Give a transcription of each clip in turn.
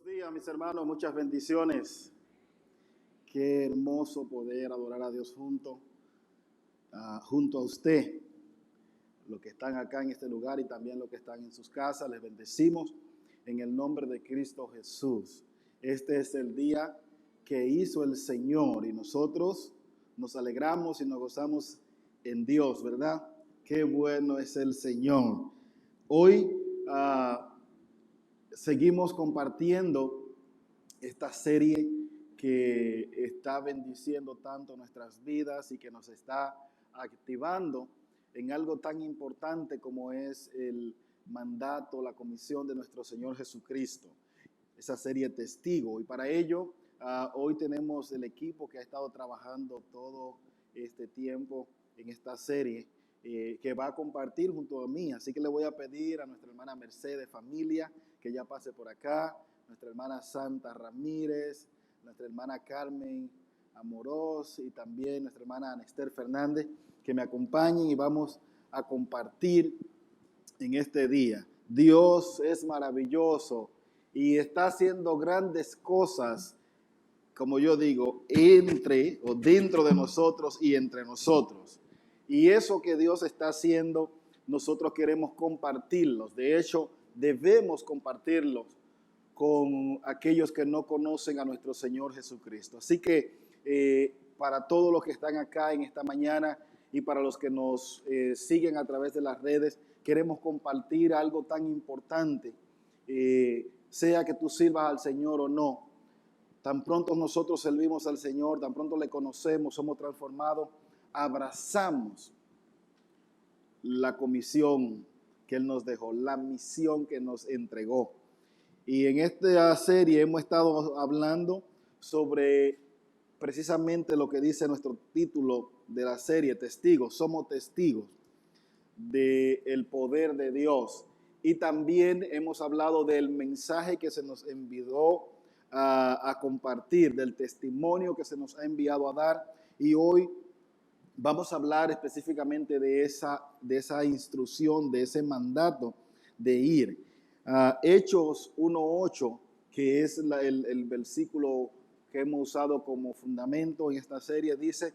días, mis hermanos, muchas bendiciones. Qué hermoso poder adorar a Dios junto a usted. Los que están acá en este lugar y también los que están en sus casas, les bendecimos en el nombre de Cristo Jesús. Este es el día que hizo el Señor y nosotros nos alegramos y nos gozamos en Dios, ¿verdad? Qué bueno es el Señor. Hoy seguimos compartiendo esta serie que está bendiciendo tanto nuestras vidas y que nos está activando en algo tan importante como es el mandato, la comisión de nuestro Señor Jesucristo, esa serie Testigo. Y para ello, hoy tenemos el equipo que ha estado trabajando todo este tiempo en esta serie, que va a compartir junto a mí. Así que le voy a pedir a nuestra hermana Mercedes Familia que ya pase por acá, nuestra hermana Santa Ramírez, nuestra hermana Carmen Amorós y también nuestra hermana Anester Fernández, que me acompañen y vamos a compartir en este día. Dios es maravilloso y está haciendo grandes cosas, como yo digo, entre o dentro de nosotros y entre nosotros. Y eso que Dios está haciendo, nosotros queremos compartirlos. De hecho, debemos compartirlos con aquellos que no conocen a nuestro Señor Jesucristo. Así que para todos los que están acá en esta mañana y para los que nos siguen a través de las redes, queremos compartir algo tan importante, sea que tú sirvas al Señor o no. Tan pronto nosotros servimos al Señor, tan pronto le conocemos, somos transformados, abrazamos la comisión que Él nos dejó, la misión que nos entregó. Y en esta serie hemos estado hablando sobre precisamente lo que dice nuestro título de la serie, Testigos. Somos testigos del poder de Dios. Y también hemos hablado del mensaje que se nos envió a compartir, del testimonio que se nos ha enviado a dar. Y hoy vamos a hablar específicamente de esa instrucción, de ese mandato de ir. Hechos 1:8, que es el versículo que hemos usado como fundamento en esta serie, dice: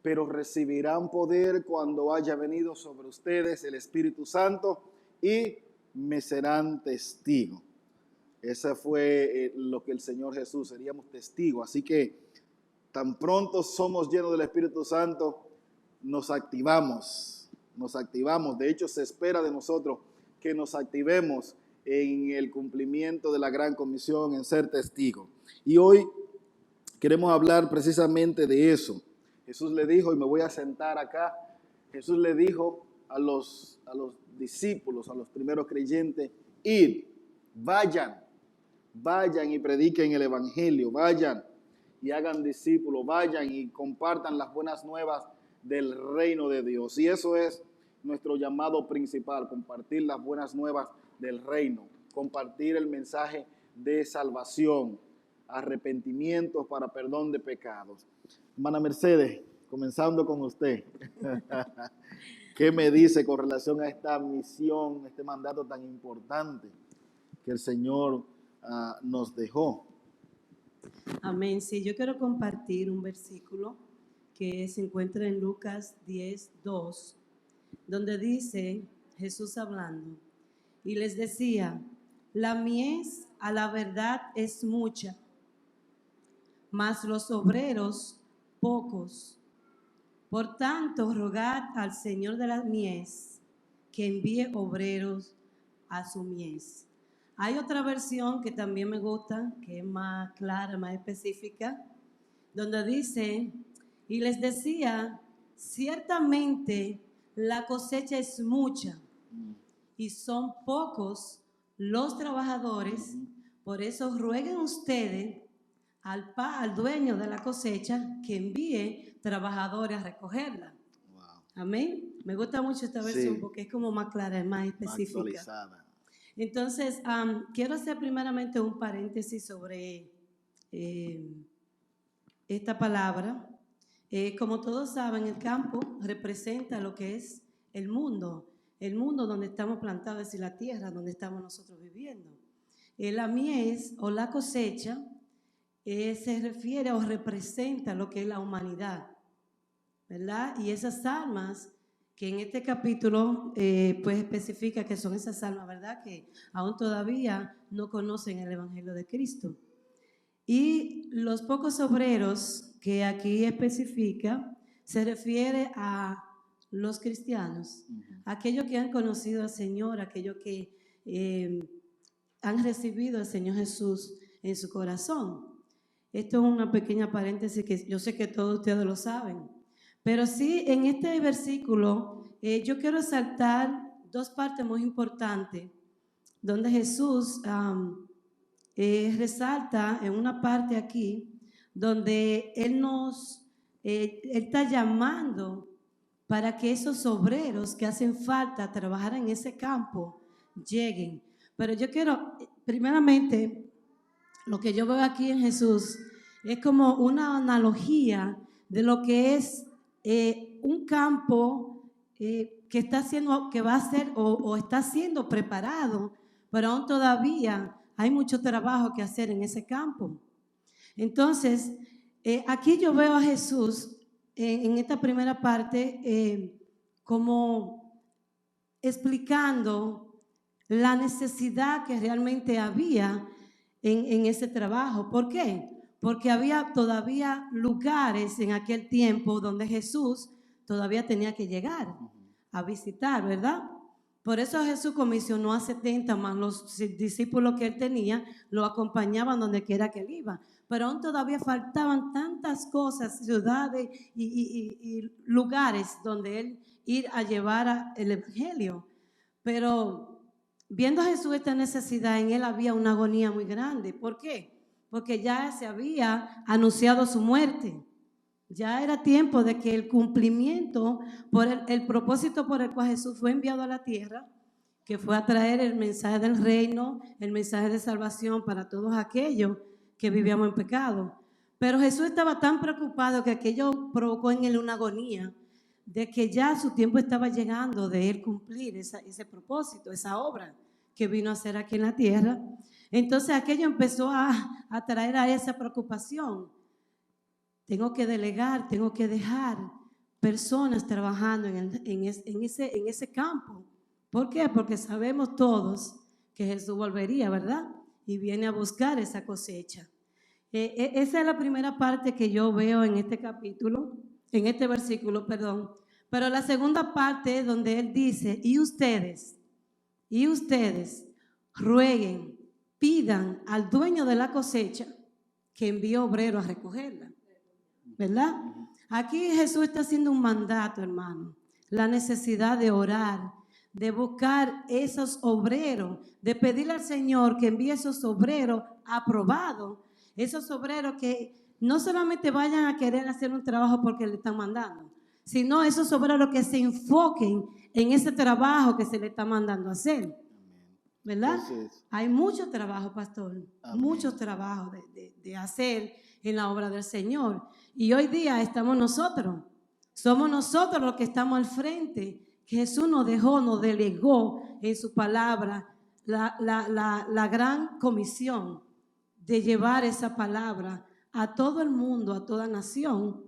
pero recibirán poder cuando haya venido sobre ustedes el Espíritu Santo y me serán testigos. Ese fue lo que el Señor Jesús, seríamos testigos. Así que tan pronto somos llenos del Espíritu Santo, nos activamos. De hecho, se espera de nosotros que nos activemos en el cumplimiento de la gran comisión, en ser testigos. Y hoy queremos hablar precisamente de eso. Jesús le dijo, y me voy a sentar acá, Jesús le dijo a los discípulos, a los primeros creyentes: id, vayan y prediquen el evangelio, vayan y hagan discípulos, vayan y compartan las buenas nuevas del reino de Dios. Y eso es nuestro llamado principal, compartir las buenas nuevas del reino, compartir el mensaje de salvación, arrepentimientos para perdón de pecados. Hermana Mercedes, comenzando con usted, ¿qué me dice con relación a esta misión, este mandato tan importante que el Señor nos dejó? Amén. Sí, yo quiero compartir un versículo que se encuentra en Lucas 10:2, donde dice Jesús hablando, y les decía: la mies a la verdad es mucha, mas los obreros pocos. Por tanto, rogad al Señor de la mies que envíe obreros a su mies. Hay otra versión que también me gusta, que es más clara, más específica, donde dice: y les decía, ciertamente la cosecha es mucha y son pocos los trabajadores, por eso rueguen ustedes al dueño de la cosecha que envíe trabajadores a recogerla. Wow. Amén. Me gusta mucho esta versión, sí, porque es como más clara, es más específica. Más actualizada. Entonces, quiero hacer primeramente un paréntesis sobre esta palabra. Como todos saben, el campo representa lo que es el mundo donde estamos plantados, es decir, la tierra donde estamos nosotros viviendo. La mies o la cosecha se refiere o representa lo que es la humanidad, ¿verdad? Y esas almas que en este capítulo pues especifica que son esas almas, ¿verdad? Que aún todavía no conocen el Evangelio de Cristo. Y los pocos obreros que aquí especifica se refiere a los cristianos, aquellos que han conocido al Señor, aquellos que han recibido al Señor Jesús en su corazón. Esto es una pequeña paréntesis que yo sé que todos ustedes lo saben. Pero sí, en este versículo yo quiero resaltar dos partes muy importantes, donde Jesús resalta en una parte aquí, donde Él Él está llamando para que esos obreros que hacen falta trabajar en ese campo lleguen. Pero yo quiero, primeramente, lo que yo veo aquí en Jesús es como una analogía de lo que es un campo que está haciendo, que va a ser o está siendo preparado, pero aún todavía hay mucho trabajo que hacer en ese campo. Entonces, aquí yo veo a Jesús en esta primera parte como explicando la necesidad que realmente había en ese trabajo. ¿Por qué? Porque había todavía lugares en aquel tiempo donde Jesús todavía tenía que llegar a visitar, ¿verdad? Por eso Jesús comisionó a 70 más los discípulos que él tenía, lo acompañaban donde quiera que él iba. Pero aún todavía faltaban tantas cosas, ciudades y lugares donde él ir a llevar el evangelio. Pero viendo a Jesús esta necesidad, en él había una agonía muy grande. ¿Por qué? Porque ya se había anunciado su muerte. Ya era tiempo de que el cumplimiento por el propósito por el cual Jesús fue enviado a la tierra, que fue a traer el mensaje del reino, el mensaje de salvación para todos aquellos que vivíamos en pecado. Pero Jesús estaba tan preocupado que aquello provocó en él una agonía de que ya su tiempo estaba llegando de él cumplir ese propósito, esa obra que vino a hacer aquí en la tierra. Entonces aquello empezó a traer a esa preocupación. Tengo que delegar, tengo que dejar personas trabajando en ese campo. ¿Por qué? Porque sabemos todos que Jesús volvería, ¿verdad? Y viene a buscar esa cosecha. Esa es la primera parte que yo veo en este capítulo, en este versículo, perdón. Pero la segunda parte es donde él dice, y ustedes rueguen, pidan al dueño de la cosecha que envíe obreros a recogerla. ¿Verdad? Aquí Jesús está haciendo un mandato, hermano. La necesidad de orar, de buscar esos obreros, de pedirle al Señor que envíe esos obreros aprobados, esos obreros que no solamente vayan a querer hacer un trabajo porque le están mandando, sino esos obreros que se enfoquen en ese trabajo que se le está mandando a hacer. ¿Verdad? Entonces, hay mucho trabajo, pastor, mucho trabajo de hacer en la obra del Señor. Y hoy día estamos nosotros, somos nosotros los que estamos al frente. Jesús nos dejó, nos delegó en su palabra la gran comisión de llevar esa palabra a todo el mundo, a toda nación,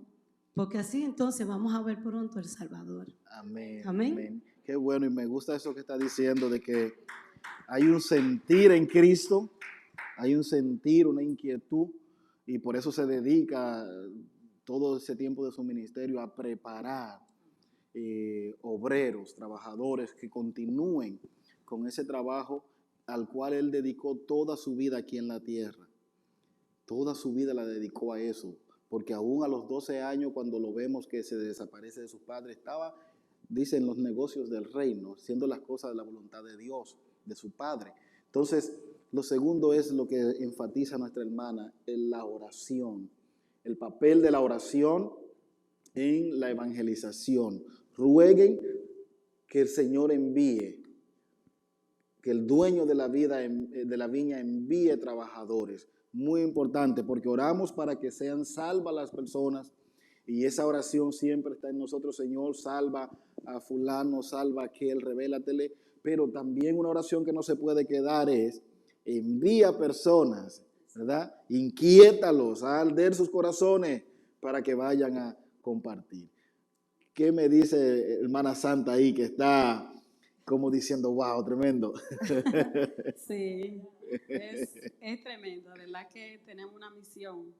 porque así entonces vamos a ver pronto el Salvador. Amén. Amén. Amén. Qué bueno, y me gusta eso que está diciendo de que hay un sentir en Cristo, hay un sentir, una inquietud, y por eso se dedica todo ese tiempo de su ministerio a preparar obreros, trabajadores que continúen con ese trabajo al cual él dedicó toda su vida aquí en la tierra. Toda su vida la dedicó a eso, porque aún a los 12 años, cuando lo vemos que se desaparece de sus padres, estaba, dicen, los negocios del reino, haciendo las cosas de la voluntad de Dios, de su Padre. Entonces, lo segundo es lo que enfatiza nuestra hermana, la oración, el papel de la oración en la evangelización. Rueguen que el Señor envíe, que el dueño de la viña envíe trabajadores. Muy importante, porque oramos para que sean salvas las personas, y esa oración siempre está en nosotros. Señor, salva a fulano, salva a aquel, revélatele. Pero también una oración que no se puede quedar es envía personas, ¿verdad? Inquiétalos, a arder sus corazones para que vayan a compartir. ¿Qué me dice hermana Santa ahí que está como diciendo, wow, tremendo? Sí, es tremendo, la verdad que tenemos una misión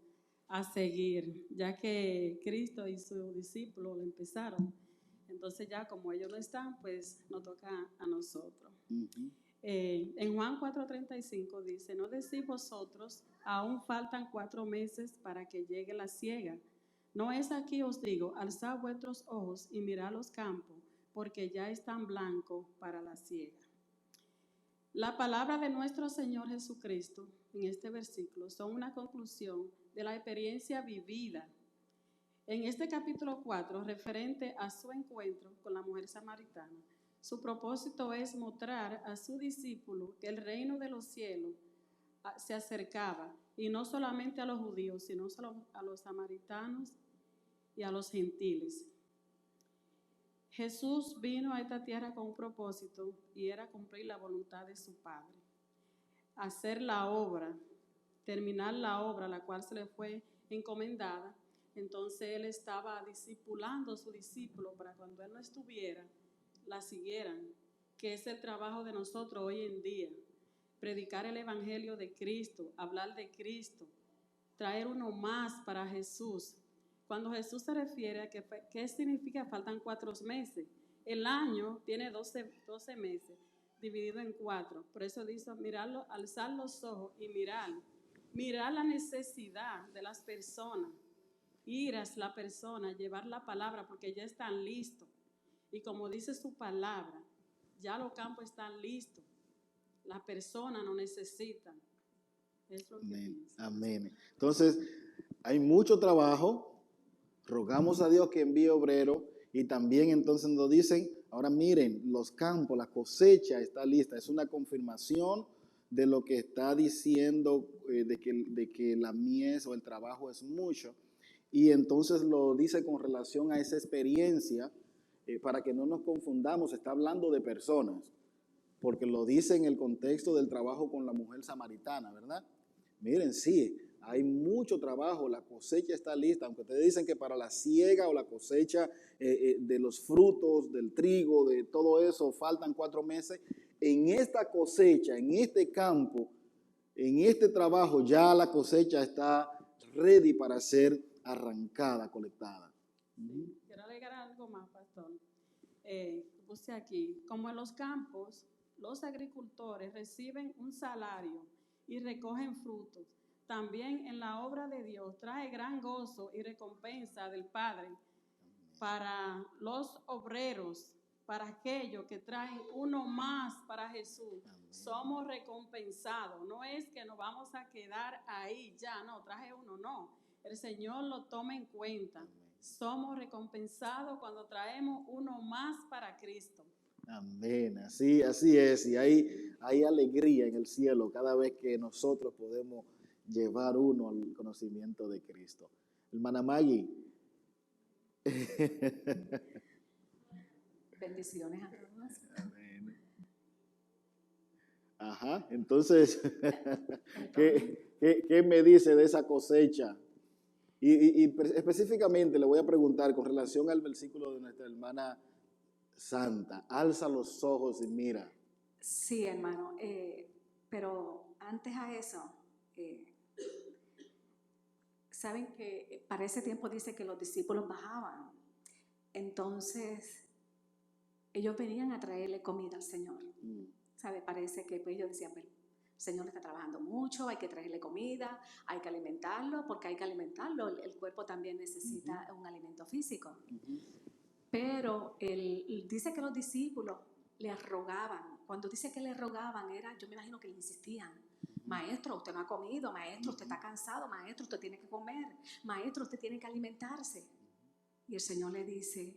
a seguir, ya que Cristo y sus discípulos lo empezaron. Entonces ya como ellos no están, pues nos toca a nosotros. En Juan 4:35 dice, no decís vosotros, aún faltan 4 meses para que llegue la siega. No es aquí os digo, alzad vuestros ojos y mirad los campos, porque ya están blancos para la siega. La palabra de nuestro Señor Jesucristo en este versículo son una conclusión de la experiencia vivida en este capítulo 4 referente a su encuentro con la mujer samaritana. Su propósito es mostrar a su discípulo que el reino de los cielos se acercaba, y no solamente a los judíos, sino a los samaritanos y a los gentiles. Jesús vino a esta tierra con un propósito, y era cumplir la voluntad de su Padre, hacer la obra, terminar la obra a la cual se le fue encomendada. Entonces él estaba discipulando a su discípulo para cuando él no estuviera, la siguieran, que es el trabajo de nosotros hoy en día. Predicar el evangelio de Cristo, hablar de Cristo, traer uno más para Jesús. Cuando Jesús se refiere a qué significa faltan 4 meses, el año tiene 12 meses, dividido en 4. Por eso dice, mirarlo, alzar los ojos y mirar la necesidad de las personas, ir a la persona, llevar la palabra, porque ya están listos. Y como dice su palabra, ya los campos están listos. Las personas no necesitan. Es lo que Amén. pienso. Amén. Entonces, hay mucho trabajo. Rogamos a Dios que envíe obrero, y también entonces nos dicen, ahora miren, los campos, la cosecha está lista. Es una confirmación de lo que está diciendo, de que la mies o el trabajo es mucho. Y entonces lo dice con relación a esa experiencia, para que no nos confundamos, está hablando de personas, porque lo dice en el contexto del trabajo con la mujer samaritana, ¿verdad? Miren, sí, hay mucho trabajo, la cosecha está lista, aunque ustedes dicen que para la siega o la cosecha de los frutos, del trigo, de todo eso, faltan 4 meses. En esta cosecha, en este campo, en este trabajo, ya la cosecha está ready para ser arrancada, colectada. Sí. Quiero agregar algo más, pastor. Puse aquí, como en los campos, los agricultores reciben un salario y recogen frutos. También en la obra de Dios trae gran gozo y recompensa del Padre para los obreros, para aquellos que traen uno más para Jesús. Amén. Somos recompensados. No es que nos vamos a quedar ahí ya, no, traje uno, no. El Señor lo toma en cuenta. Amén. Somos recompensados cuando traemos uno más para Cristo. Amén, así es, y hay alegría en el cielo cada vez que nosotros podemos llevar uno al conocimiento de Cristo. Hermana Maggie. Bendiciones a todos. Amén. Ajá, entonces, ¿qué me dice de esa cosecha? Y específicamente le voy a preguntar con relación al versículo de nuestra hermana Santa, alza los ojos y mira. Sí, hermano, pero antes a eso, saben que para ese tiempo dice que los discípulos bajaban, entonces ellos venían a traerle comida al Señor. ¿Sabe? Parece que pues, ellos decían, pero el Señor está trabajando mucho, hay que traerle comida, hay que alimentarlo, porque hay que alimentarlo, el cuerpo también necesita un alimento físico. Pero él dice que los discípulos le rogaban. Cuando dice que le rogaban, yo me imagino que le insistían. Maestro, usted no ha comido, maestro, usted está cansado, maestro, usted tiene que comer, maestro, usted tiene que alimentarse. Y el Señor le dice,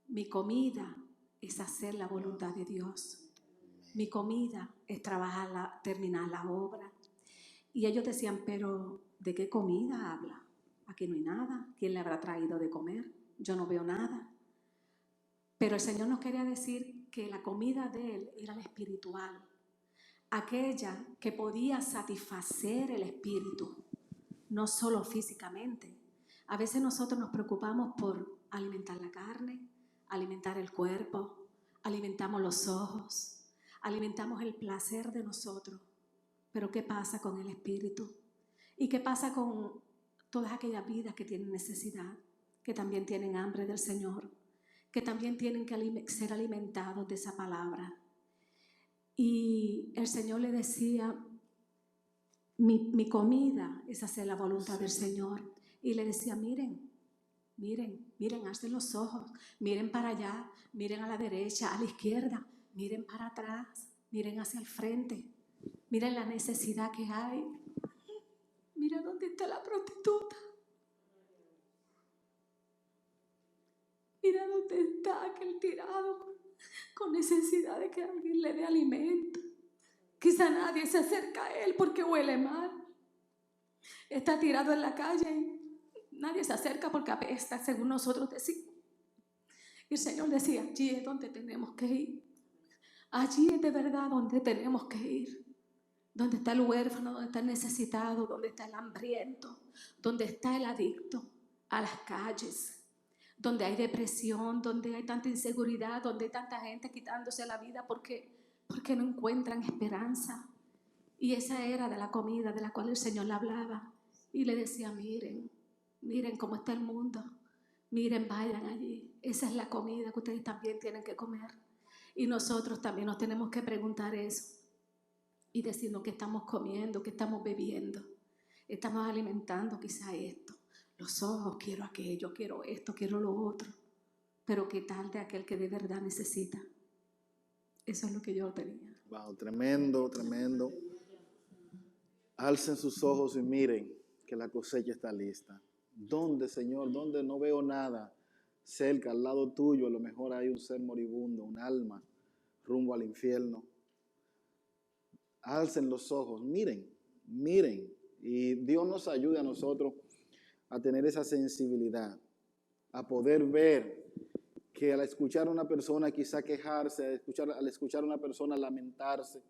mi comida es hacer la voluntad de Dios. Mi comida es terminar la obra. Y ellos decían, pero ¿de qué comida habla? Aquí no hay nada. ¿Quién le habrá traído de comer? Yo no veo nada. Pero el Señor nos quería decir que la comida de Él era la espiritual. aquella que podía satisfacer el espíritu, no solo físicamente. A veces nosotros nos preocupamos por alimentar la carne, alimentar el cuerpo, alimentamos los ojos, alimentamos el placer de nosotros. Pero ¿qué pasa con el espíritu? ¿Y qué pasa con todas aquellas vidas que tienen necesidad, que también tienen hambre del Señor, que también tienen que ser alimentados de esa palabra? Y el Señor le decía, mi comida es hacer la voluntad del Señor. Y le decía, miren, alcen los ojos, miren para allá, miren a la derecha, a la izquierda, miren para atrás, miren hacia el frente, miren la necesidad que hay. Mira dónde está la prostituta. Mira dónde está aquel tirado con necesidad de que alguien le dé alimento. Quizá nadie se acerca a él porque huele mal. Está tirado en la calle y nadie se acerca porque apesta, según nosotros decimos. Y el Señor decía, allí es donde tenemos que ir. Allí es de verdad donde tenemos que ir. Donde está el huérfano, donde está el necesitado, donde está el hambriento, donde está el adicto a las calles, donde hay depresión, donde hay tanta inseguridad, donde hay tanta gente quitándose la vida porque no encuentran esperanza. Y esa era de la comida de la cual el Señor le hablaba. Y le decía, miren cómo está el mundo. Miren, vayan allí. Esa es la comida que ustedes también tienen que comer. Y nosotros también nos tenemos que preguntar eso. Y decirnos qué estamos comiendo, qué estamos bebiendo. Estamos alimentando quizá esto. Los ojos, quiero aquello, quiero esto, quiero lo otro. Pero qué tal de aquel que de verdad necesita. Eso es lo que yo tenía. Wow, tremendo, tremendo. Alcen sus ojos y miren que la cosecha está lista. ¿Dónde, Señor? ¿Dónde no veo nada? Cerca, al lado tuyo, a lo mejor hay un ser moribundo, un alma, rumbo al infierno. Alcen los ojos, miren. Y Dios nos ayude a nosotros a tener esa sensibilidad, a poder ver que al escuchar a una persona quizá quejarse, al escuchar a una persona lamentarse,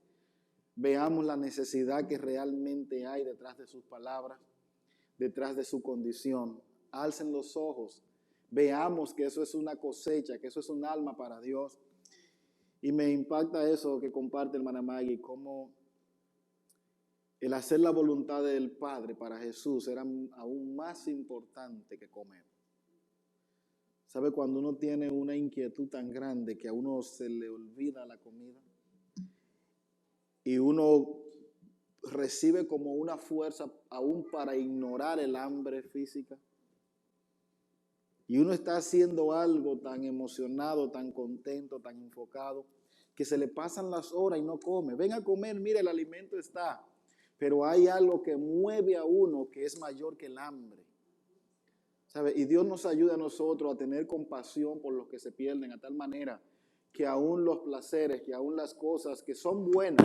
veamos la necesidad que realmente hay detrás de sus palabras, detrás de su condición. Alcen los ojos, veamos que eso es una cosecha, que eso es un alma para Dios. Y me impacta eso que comparte el hermana Maggie, cómo el hacer la voluntad del Padre para Jesús era aún más importante que comer. ¿Sabe cuando uno tiene una inquietud tan grande que a uno se le olvida la comida? Y uno recibe como una fuerza aún para ignorar el hambre física. Y uno está haciendo algo tan emocionado, tan contento, tan enfocado, que se le pasan las horas y no come. Ven a comer, mire, el alimento está. Pero hay algo que mueve a uno que es mayor que el hambre. ¿Sabe? Y Dios nos ayuda a nosotros a tener compasión por los que se pierden, a tal manera que aún los placeres, que aún las cosas que son buenas,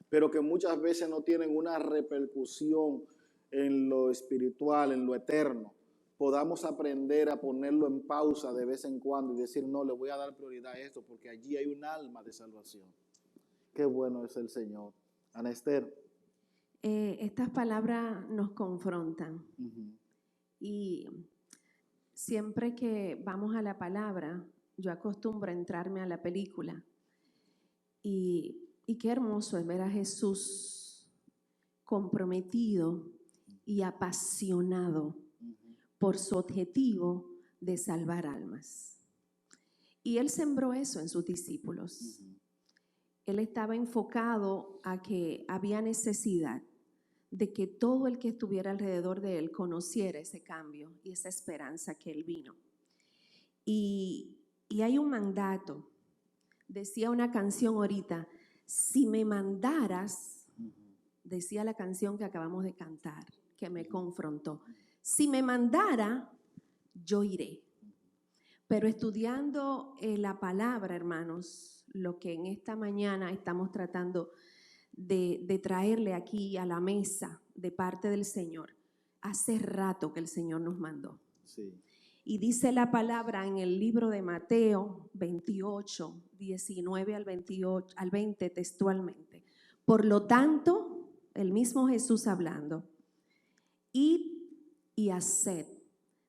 pero que muchas veces no tienen una repercusión en lo espiritual, en lo eterno, podamos aprender a ponerlo en pausa de vez en cuando y decir, no, le voy a dar prioridad a esto porque allí hay un alma de salvación. Qué bueno es el Señor. Ana Esther. Estas palabras nos confrontan. Y siempre que vamos a la palabra, yo acostumbro a entrarme a la película. Y qué hermoso es ver a Jesús comprometido y apasionado por su objetivo de salvar almas. Y Él sembró eso en sus discípulos. Él estaba enfocado a que había necesidad de que todo el que estuviera alrededor de Él conociera ese cambio y esa esperanza que Él vino. Y hay un mandato. Decía una canción ahorita, si me mandaras, decía la canción que acabamos de cantar, que me confrontó, si me mandara, yo iré. Pero estudiando la palabra, hermanos, lo que en esta mañana estamos tratando de traerle aquí a la mesa de parte del Señor, hace rato que el Señor nos mandó. Sí. Y dice la palabra en el libro de Mateo 28, 19 al 20 textualmente. Por lo tanto, el mismo Jesús hablando, id y haced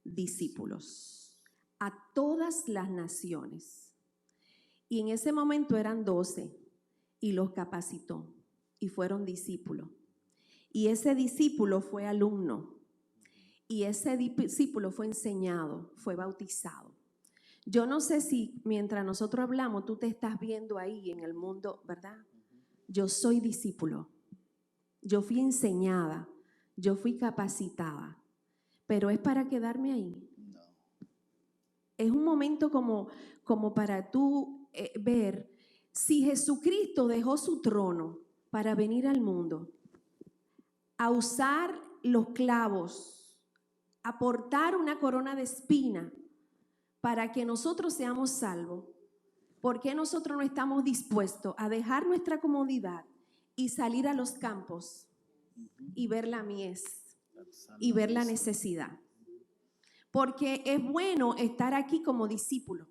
discípulos a todas las naciones. Y en ese momento eran 12 y los capacitó y fueron discípulos. Y ese discípulo fue alumno. Y ese discípulo fue enseñado, fue bautizado. Yo no sé si mientras nosotros hablamos, tú te estás viendo ahí en el mundo, ¿verdad? Yo soy discípulo. Yo fui enseñada. Yo fui capacitada. Pero es para quedarme ahí. No. Es un momento como para tú ver si Jesucristo dejó su trono para venir al mundo, a usar los clavos, a portar una corona de espina para que nosotros seamos salvos. ¿Por qué nosotros no estamos dispuestos a dejar nuestra comodidad y salir a los campos y ver la mies y ver la necesidad? Porque es bueno estar aquí como discípulo,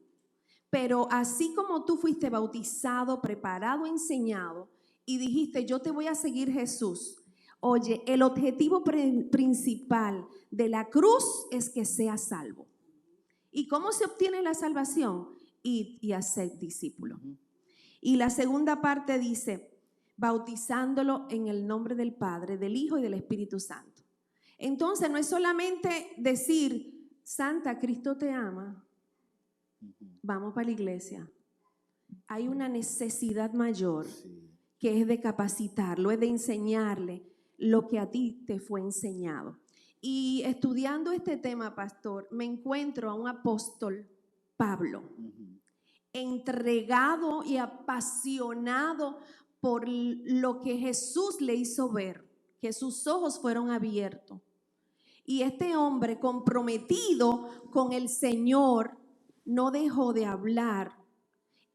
pero así como tú fuiste bautizado, preparado, enseñado y dijiste, yo te voy a seguir, Jesús. Oye, el objetivo principal de la cruz es que seas salvo. ¿Y cómo se obtiene la salvación? Id y haced discípulos. Y la segunda parte dice, bautizándolo en el nombre del Padre, del Hijo y del Espíritu Santo. Entonces no es solamente decir, Santa, Cristo te ama, vamos para la iglesia. Hay una necesidad mayor que es de capacitarlo, es de enseñarle lo que a ti te fue enseñado. Y estudiando este tema, pastor, me encuentro a un apóstol, Pablo, entregado y apasionado por lo que Jesús le hizo ver, que sus ojos fueron abiertos. Y este hombre comprometido con el Señor no dejó de hablar,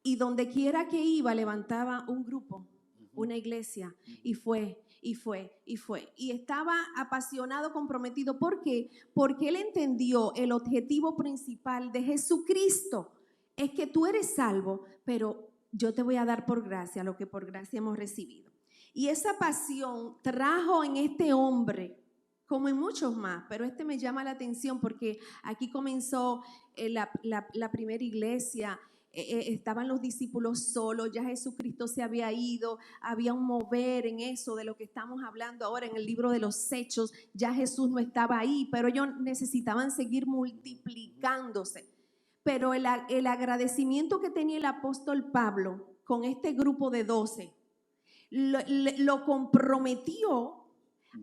y donde quiera que iba levantaba un grupo, una iglesia, y fue. Y estaba apasionado, comprometido. ¿Por qué? Porque él entendió el objetivo principal de Jesucristo. Es que tú eres salvo, pero yo te voy a dar por gracia lo que por gracia hemos recibido. Y esa pasión trajo en este hombre, como en muchos más, pero este me llama la atención porque aquí comenzó la primera iglesia. Estaban los discípulos solos, ya Jesucristo se había ido, había un mover en eso de lo que estamos hablando ahora en el libro de los Hechos. Ya Jesús no estaba ahí, pero ellos necesitaban seguir multiplicándose. Pero el agradecimiento que tenía el apóstol Pablo con este grupo de 12 lo comprometió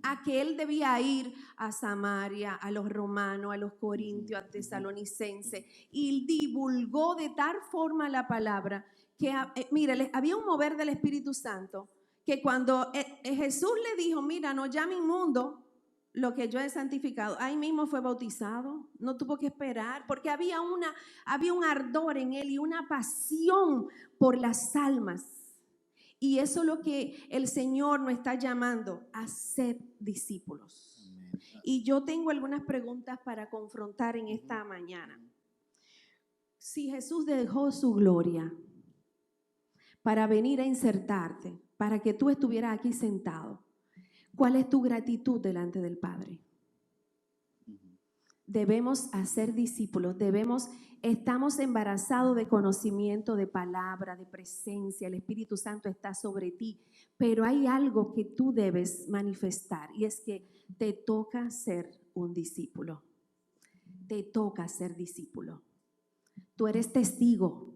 a que él debía ir a Samaria, a los romanos, a los corintios, a tesalonicenses, y divulgó de tal forma la palabra que, mire, había un mover del Espíritu Santo que cuando Jesús le dijo, mira, no llame inmundo lo que yo he santificado, ahí mismo fue bautizado, no tuvo que esperar, porque había un ardor en él y una pasión por las almas. Y eso es lo que el Señor nos está llamando, a ser discípulos. Amén. Y yo tengo algunas preguntas para confrontar en esta mañana. Si Jesús dejó su gloria para venir a insertarte, para que tú estuvieras aquí sentado, ¿cuál es tu gratitud delante del Padre? Debemos hacer discípulos, estamos embarazados de conocimiento, de palabra, de presencia, el Espíritu Santo está sobre ti, pero hay algo que tú debes manifestar y es que te toca ser un discípulo, te toca ser discípulo. Tú eres testigo,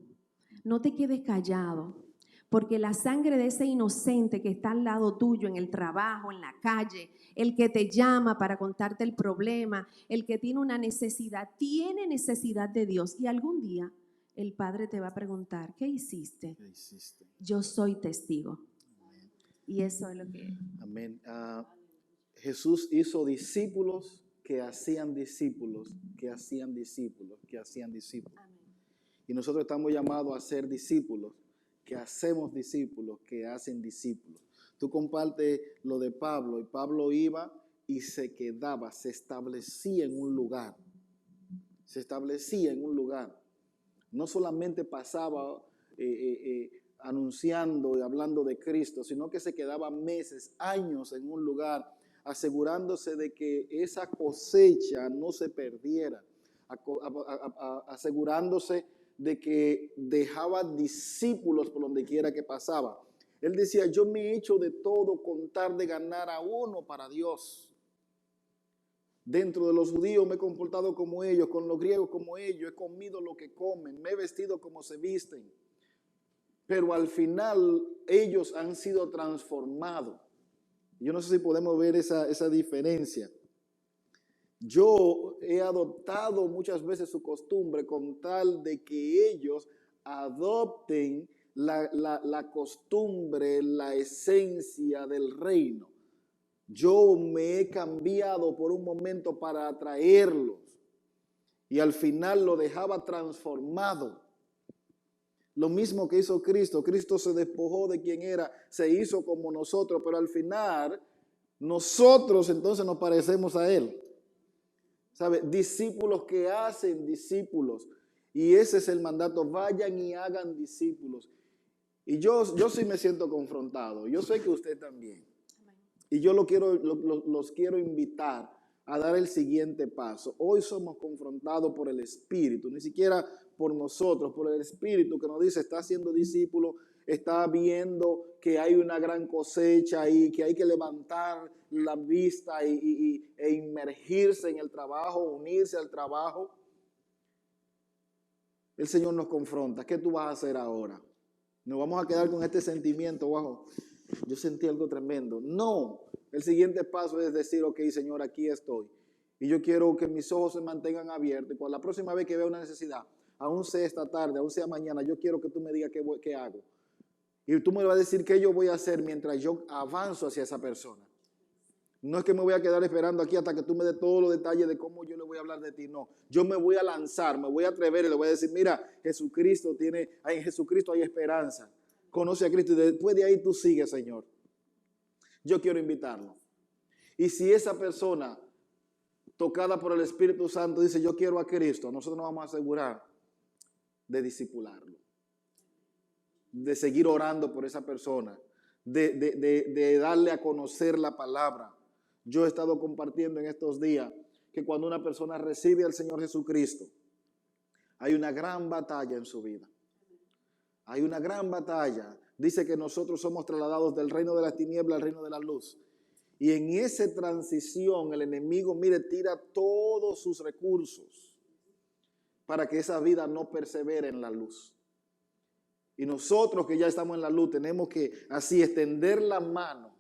no te quedes callado, porque la sangre de ese inocente que está al lado tuyo en el trabajo, en la calle, el que te llama para contarte el problema, el que tiene una necesidad, tiene necesidad de Dios. Y algún día el Padre te va a preguntar, ¿qué hiciste? ¿Qué hiciste? Yo soy testigo. Amén. Y eso es lo que... Amén. Jesús hizo discípulos que hacían discípulos, que hacían discípulos, que hacían discípulos. Amén. Y nosotros estamos llamados a ser discípulos, que hacemos discípulos, que hacen discípulos. Tú compartes lo de Pablo, y Pablo iba y se quedaba, se establecía en un lugar. se establecía en un lugar. No solamente pasaba anunciando y hablando de Cristo, sino que se quedaba meses, años en un lugar, asegurándose de que esa cosecha no se perdiera, asegurándose de que dejaba discípulos por donde quiera que pasaba. Él decía, yo me he hecho de todo con tal de ganar a uno para Dios. Dentro de los judíos me he comportado como ellos, con los griegos como ellos, he comido lo que comen, me he vestido como se visten. Pero al final ellos han sido transformados. Yo no sé si podemos ver esa diferencia. Yo he adoptado muchas veces su costumbre con tal de que ellos adopten la costumbre, la esencia del reino. Yo me he cambiado por un momento para atraerlos y al final lo dejaba transformado. Lo mismo que hizo Cristo. Cristo se despojó de quien era, se hizo como nosotros, pero al final nosotros entonces nos parecemos a Él. ¿Sabe? Discípulos que hacen discípulos. Y ese es el mandato, vayan y hagan discípulos. Y yo sí me siento confrontado, yo sé que usted también. Y yo los quiero invitar a dar el siguiente paso. Hoy somos confrontados por el Espíritu, ni siquiera por nosotros, por el Espíritu que nos dice, está siendo discípulo, está viendo que hay una gran cosecha y que hay que levantar la vista e inmergirse en el trabajo, unirse al trabajo. El Señor nos confronta. ¿Qué tú vas a hacer ahora? Nos vamos a quedar con este sentimiento, wow, yo sentí algo tremendo. No, el siguiente paso es decir, ok, Señor, aquí estoy. Y yo quiero que mis ojos se mantengan abiertos. Y cuando la próxima vez que vea una necesidad, aún sea esta tarde, aún sea mañana, yo quiero que tú me digas qué hago. Y tú me vas a decir qué yo voy a hacer mientras yo avanzo hacia esa persona. No es que me voy a quedar esperando aquí hasta que tú me des todos los detalles de cómo yo le voy a hablar de ti. No, yo me voy a lanzar, me voy a atrever y le voy a decir, mira, en Jesucristo hay esperanza. Conoce a Cristo y después de ahí tú sigues, Señor. Yo quiero invitarlo. Y si esa persona tocada por el Espíritu Santo dice, yo quiero a Cristo, nosotros nos vamos a asegurar de discipularlo, de seguir orando por esa persona, de darle a conocer la palabra. Yo he estado compartiendo en estos días que cuando una persona recibe al Señor Jesucristo, hay una gran batalla en su vida. Hay una gran batalla. Dice que nosotros somos trasladados del reino de las tinieblas al reino de la luz. Y en esa transición el enemigo, tira todos sus recursos para que esa vida no persevere en la luz. Y nosotros que ya estamos en la luz tenemos que así extender la mano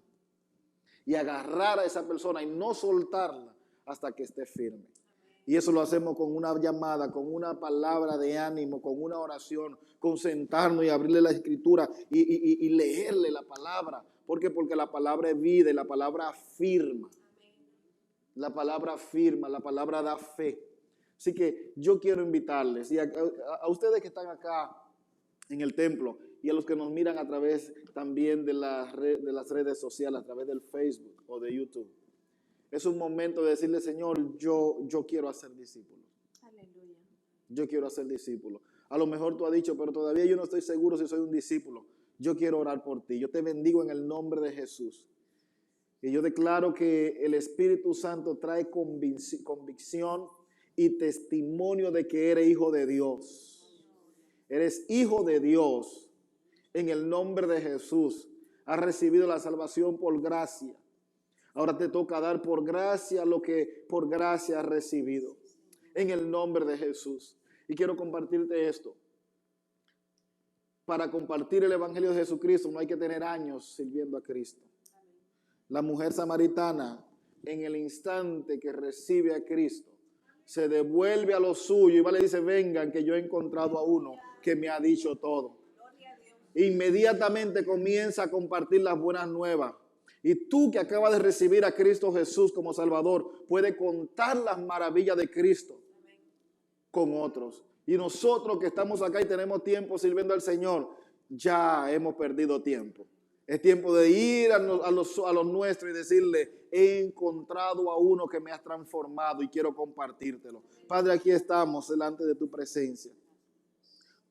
y agarrar a esa persona y no soltarla hasta que esté firme. Y eso lo hacemos con una llamada, con una palabra de ánimo, con una oración, con sentarnos y abrirle la escritura y leerle la palabra. ¿Por qué? Porque la palabra es vida y la palabra afirma. La palabra afirma, la palabra da fe. Así que yo quiero invitarles y a ustedes que están acá en el templo y a los que nos miran a través también de las redes sociales, a través del Facebook o de YouTube. Es un momento de decirle, Señor, yo quiero hacer discípulos. Aleluya. Yo quiero hacer discípulos. A lo mejor tú has dicho, pero todavía yo no estoy seguro si soy un discípulo. Yo quiero orar por ti. Yo te bendigo en el nombre de Jesús. Y yo declaro que el Espíritu Santo trae convicción y testimonio de que eres hijo de Dios. Eres hijo de Dios. En el nombre de Jesús. Has recibido la salvación por gracia. Ahora te toca dar por gracia lo que por gracia has recibido. En el nombre de Jesús. Y quiero compartirte esto. Para compartir el Evangelio de Jesucristo no hay que tener años sirviendo a Cristo. La mujer samaritana, en el instante que recibe a Cristo, se devuelve a lo suyo y va y le dice, vengan que yo he encontrado a uno que me ha dicho todo. Inmediatamente comienza a compartir las buenas nuevas. Y tú que acabas de recibir a Cristo Jesús como Salvador, puedes contar las maravillas de Cristo con otros. Y nosotros que estamos acá y tenemos tiempo sirviendo al Señor, ya hemos perdido tiempo. Es tiempo de ir a los nuestros y decirle, he encontrado a uno que me ha transformado y quiero compartírtelo. Padre, aquí estamos delante de tu presencia.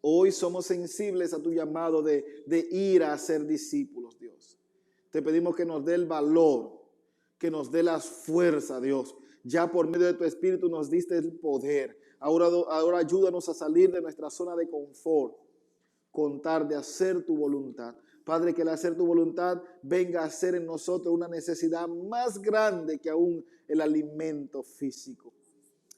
Hoy somos sensibles a tu llamado de ir a ser discípulos, Dios. Te pedimos que nos dé el valor, que nos dé las fuerzas, Dios. Ya por medio de tu Espíritu nos diste el poder. Ahora ayúdanos a salir de nuestra zona de confort, contar de hacer tu voluntad. Padre, que el hacer tu voluntad venga a ser en nosotros una necesidad más grande que aún el alimento físico.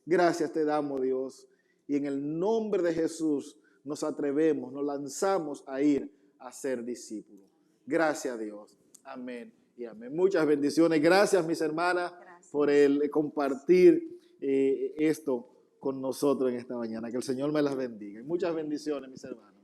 Gracias te damos, Dios. Y en el nombre de Jesús nos atrevemos, nos lanzamos a ir a ser discípulos. Gracias, Dios. Amén y amén. Muchas bendiciones. Gracias, mis hermanas, por el compartir esto con nosotros en esta mañana. Que el Señor me las bendiga. Y muchas bendiciones, mis hermanos.